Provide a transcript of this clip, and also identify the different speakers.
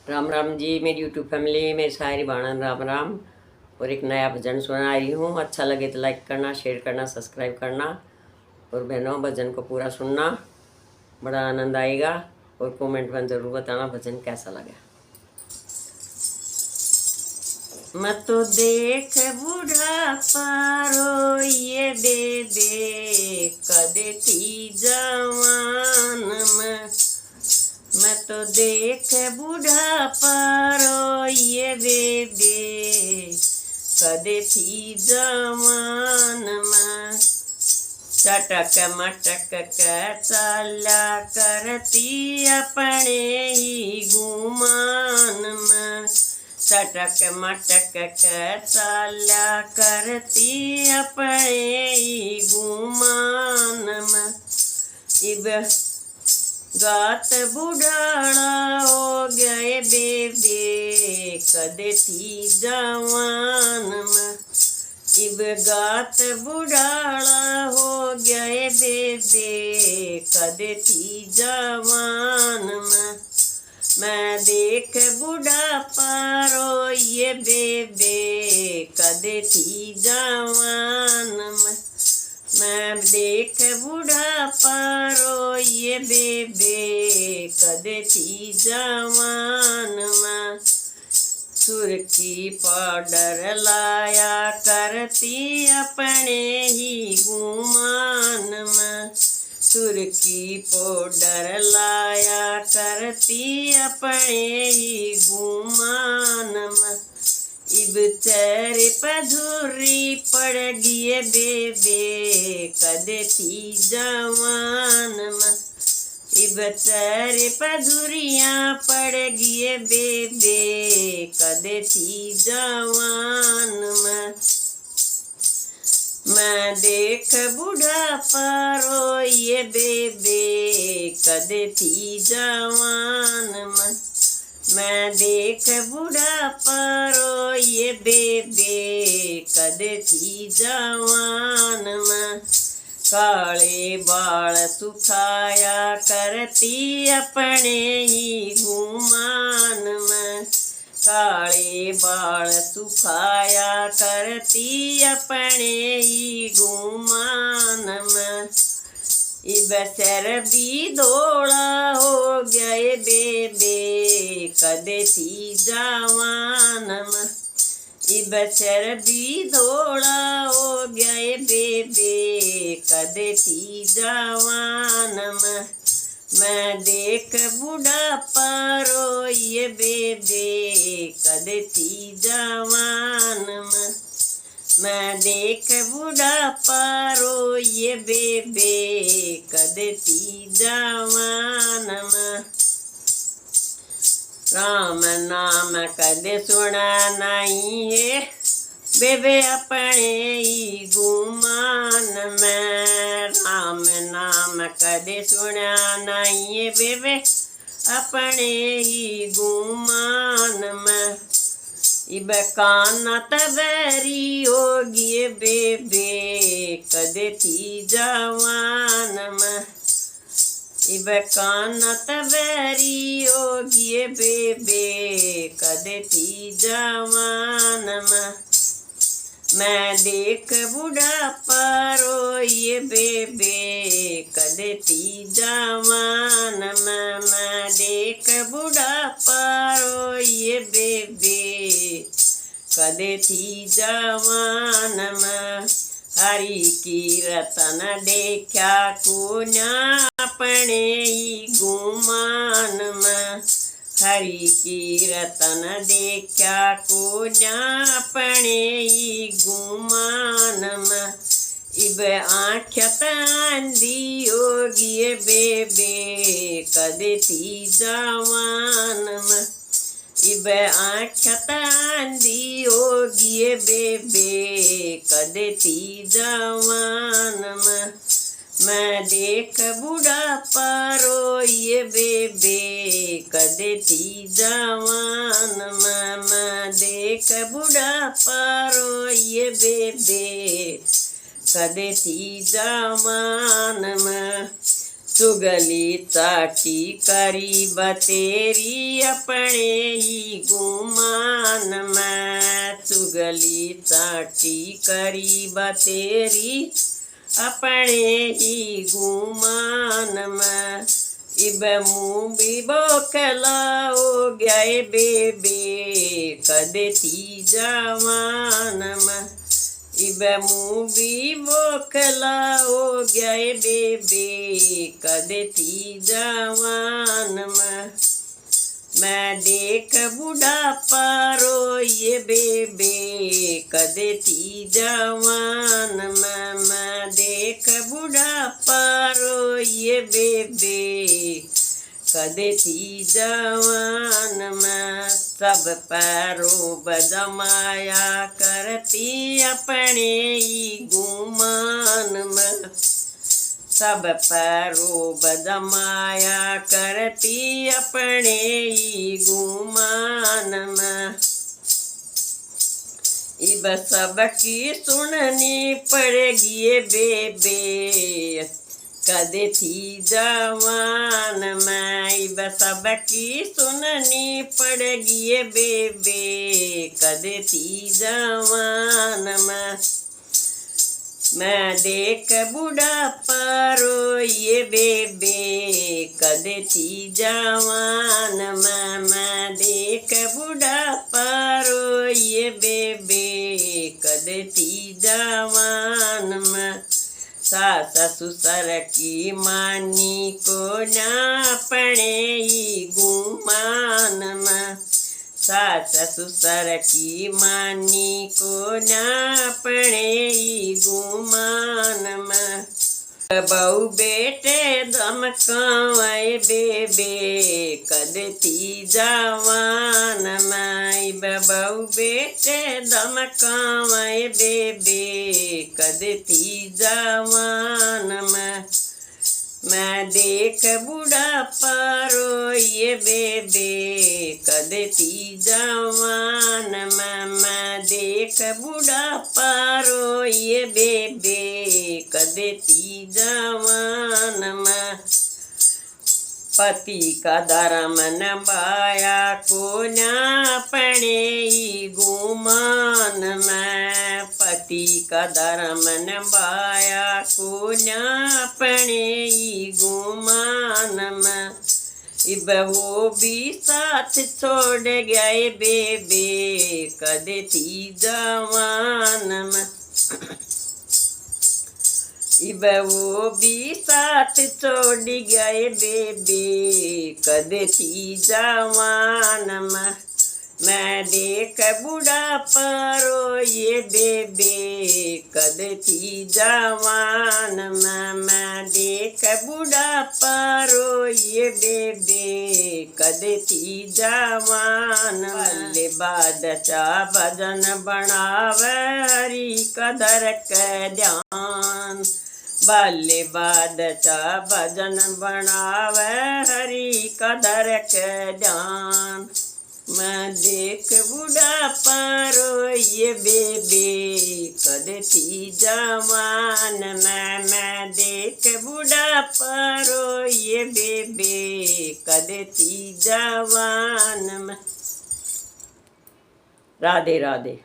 Speaker 1: राम राम जी। मेरी YouTube family में सारी बाणन राम राम। और एक नया भजन सुना रही हूँ। अच्छा लगे तो लाइक करना, शेयर करना, सब्सक्राइब करना। और बहनों, भजन को पूरा सुनना, बड़ा आनंद आएगा। और कमेंट में ज़रूर बताना भजन कैसा लगा। मत तो देख बूढ़ा पारो ये बेबे कदे थी जवान में। मैं तो देख बूढ़ा पारो ये बेबे कदे थी जवान में। चटक मटक के चाला करती अपने ही गुमान में। चटक मटक के चाला करती अपने ही गुमान में। इब गात बुढ़ाड़ा हो गए बेबे कदे थी जवान में। इब गात बुढ़ाड़ा हो गए बेबे कदे थी जवान में। मैं देख बूढ़ा पारो ये बेबे कदे थी जवान में। मैं देख बूढ़ा पारो ये बेबे कदे थी जवान में। सुर्खी पाउडर लाया करती अपने ही गुमान में। सुर्खी पाउडर लाया करती अपने ही गुमान में। इब चेहरे पर झुर्री पड़ गई बेबे कदे थी जवान में। इब चेहरे पर झुर्रियाँ पड़ गई बेबे कदे थी जवान में। मैं देख बूढ़ा पारो ये बेबे कदे थी जवान में। मैं देख बूढ़ा पारो ये बेबे कदे थी जवान में। काले बाल सुखाया करती अपने ही गुमान में। काले बाल सुखाया करती अपने ही गुमान में। इब सर भी धोला हो गए बेबे कदे थी जवान में। इब सर भी धोला हो गए बेबे कदे थी जवान में। मैं देख बूढ़ा पारो ये बेबे कदे थी जवान में। मैं देख बूढ़ा पारो ये बेबे कदे थी जवान में। राम नाम कदे सुना नहीं है बेबे अपने ही गुमान में। राम नाम कदे सुना नहीं है बेबे अपने ही गुमान में। इब काना तबेरी होगी बेबे कदे थी जवान में। इब काना तबेरी होगी बेबे कदे थी जवान में। मैं देख बूढ़ा पारो ये बेबे कदे थी जवान में। मैं देख बूढ़ा पारो ये बेबे कदे थी जवान में। हरि की रतन देखा कोन्या अपने ही गुमान में। हरि की रतन देखा कोन्या अपने ही गुमान में। इब आँख तांदी होगी बेबे कदे थी जवान में। इब आँख तांदी होगी बेबे कदे थी जवान में। मैं देख बूढ़ा पारो ये बेबे कदे थी जवान में। मैं देख बूढ़ा पारो ये बेबे कदे थी जवान में। चुगली चाटी करी बतेरी अपने ही गुमान में। चुगली चाटी करी बतेरी अपने ही गुमान में। इब मुँह भी बोखला हो गए बेबे कदे थी जवान में। इब मुँह भी बोखला हो गए बेबे कदे थी जवान में। मैं देख बुढ़ापा रोइए बेबे कदे थी जवान में। मैं देख बुढ़ापा रोइए बेबे कदे थी जवान में। सब पैरों बजमाया करती अपने ही गुमान में। सब पैरों बजमाया करती अपने ही गुमान में। इब सबकी सुननी पड़ेगी बेबे कदे थी जवान में। इब सबकी सुननी पड़ेगी बेबे कदे थी जवान में। मैं देख बुढ़ापा रोइए बेबे कदे थी जवान में। मैं देख बुढ़ापा रोइए बेबे कदे थी जवान में। सास ससुर की मानी को ना अपने ही गुमान में। सास ससुर की मानी को ना अपने ही गुमान में। बहू बेटे धमकावे बेबे कदे थी जवान में। बहू बेटे धमकावे बेबे कदे थी जवान में। मैं देख बुढ़ापा रोइए बेबे कदे थी जवान में। मैं देख बुढ़ापा रोइए बेबे कदे थी जवान में। पति का धर्म निभाया को ना अपने ही गुमान में। पति का धर्म निभाया को ना अपने ही गुमान में। इब वो भी साथ छोड़ गए बेबे कदे थी जवान में। इब वो भी साथ छोड़ गए बेबे कदे थी जवान में। मैं देख बुढ़ापा रोइए बेबे कदे थी जवान में। मैं देख बुढ़ापा रोइए बेबे कदे थी जवान में। बादशाह भजन बनावे हरि कदर के ध्यान। बाले बादशाह भजन बनावे हरि कदर के ध्यान। मैं देख बुढ़ापा रोइए बेबे कदे थी जवान में। मैं देख बुढ़ापा रोइए बेबे कदे थी जवान में। राधे राधे।